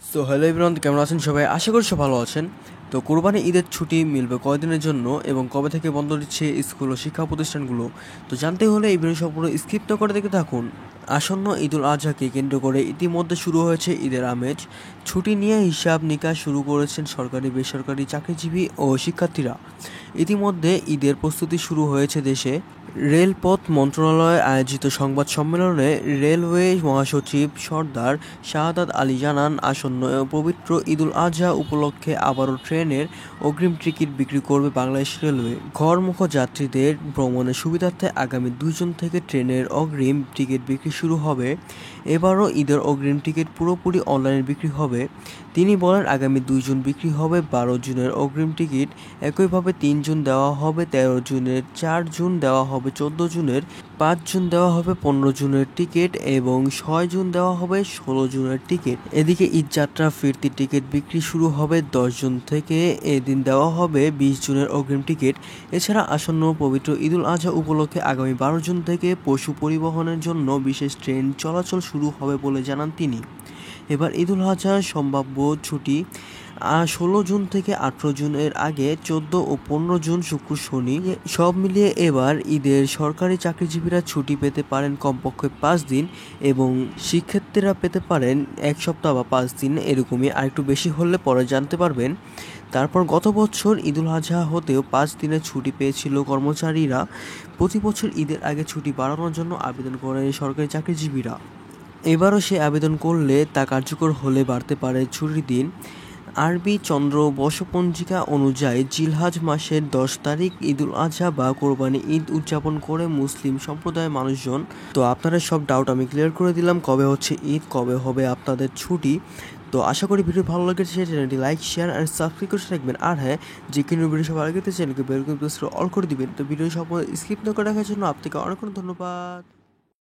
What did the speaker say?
So hello everyone, কেমন আছেন সবাই? আশা করি সব ভালো আছেন। তো কোরবানি ঈদের ছুটি মিলবে কয়দিনের জন্য এবং কবে থেকে বন্ধ দিচ্ছে স্কুল ও শিক্ষা প্রতিষ্ঠানগুলো, তো জানতে হলে এই ভিডিও সম্পূর্ণ স্কিপ না করে দেখে থাকুন। আসন্ন ঈদুল আজহাকে কেন্দ্র করে ইতিমধ্যে শুরু হয়েছে ঈদের আমেজ। ছুটি নিয়ে হিসাব নিকাশ শুরু করেছেন সরকারি, বেসরকারি, চাকরিজীবী ও শিক্ষার্থীরা। ইতিমধ্যে ঈদের প্রস্তুতি শুরু হয়েছে দেশে। রেলপথ মন্ত্রণালয়ে আয়োজিত সংবাদ সম্মেলনে রেলওয়ে মহাসচিব সর্দার শাহাদাত আলী জানান, আসন্ন পবিত্র ঈদুল আজহা উপলক্ষে আবারও ট্রেনের অগ্রিম টিকিট বিক্রি করবে বাংলাদেশ রেলওয়ে। ঘরমুখ যাত্রীদের ভ্রমণের সুবিধার্থে আগামী 2 জুন থেকে ট্রেনের অগ্রিম টিকিট বিক্রি শুরু হবে। এবারও ঈদের অগ্রিম টিকিট পুরোপুরি অনলাইনে বিক্রি হবে। তিনি বলেন, আগামী 2 জুন বিক্রি হবে 12 জুনের অগ্রিম টিকিট। একইভাবে 3 জুন দেওয়া হবে 13 জুনের, 4 জুন দেওয়া হবে 14 জুনের, 5 জুন দেওয়া হবে 15 জুনের টিকিট এবং 6 জুন দেওয়া হবে 16 জুনের টিকিট। এদিকে ঈদযাত্রা ফিরতি টিকিট বিক্রি শুরু হবে 10 জুন থেকে। এদিন দেওয়া হবে 20 জুনের অগ্রিম টিকিট। এছাড়া আসন্ন পবিত্র ঈদুল আজহা উপলক্ষে আগামী 12 জুন থেকে পশু পরিবহনের জন্য বিশেষ ট্রেন চলাচল শুরু হবে বলে জানান তিনি। এবার ঈদুল আজহার সম্ভাব্য ছুটি 16 জুন থেকে 18 জুনের আগে 14 ও 15 জুন শুক্র শনি। সব মিলিয়ে এবার ঈদের সরকারি চাকরিজীবীরা ছুটি পেতে পারেন কমপক্ষে 5 দিন এবং শিক্ষার্থীরা পেতে পারেন 1 সপ্তাহ বা 5 দিন, এরকমই। আর একটু বেশি হলে পরে জানতে পারবেন। তারপর গত বছর ঈদুল আজহা হতেও 5 দিনের ছুটি পেয়েছিল কর্মচারীরা। প্রতি বছর ঈদের আগে ছুটি বাড়ানোর জন্য আবেদন করেন সরকারি চাকরিজীবীরা। এবারও সে আবেদন করলে তা কার্যকর হলে বাড়তে পারে ছুটির দিন। আরবি চন্দ্র বর্ষপঞ্জিকা অনুযায়ী জিলহজ মাসের 10 তারিখ ঈদুল আজহা বা কোরবানি ঈদ উদযাপন করে মুসলিম সম্প্রদায়ের মানুষজন। তো আপনাদের সব ডাউট আমি ক্লিয়ার করে দিলাম, কবে হচ্ছে ঈদ, কবে হবে আপনাদের ছুটি। তো আশা করি ভিডিও ভালো লেগেছে, চ্যানেলটি লাইক, শেয়ার আর সাবস্ক্রাইব করে রাখবেন। আর হ্যাঁ, যে কোনো ভিডিও সবার আগে চ্যানেলকে বেল করে অল করে দিবেন। তো ভিডিও সব স্কিপ না করে রাখার জন্য আপনাকে অনেক অনেক ধন্যবাদ।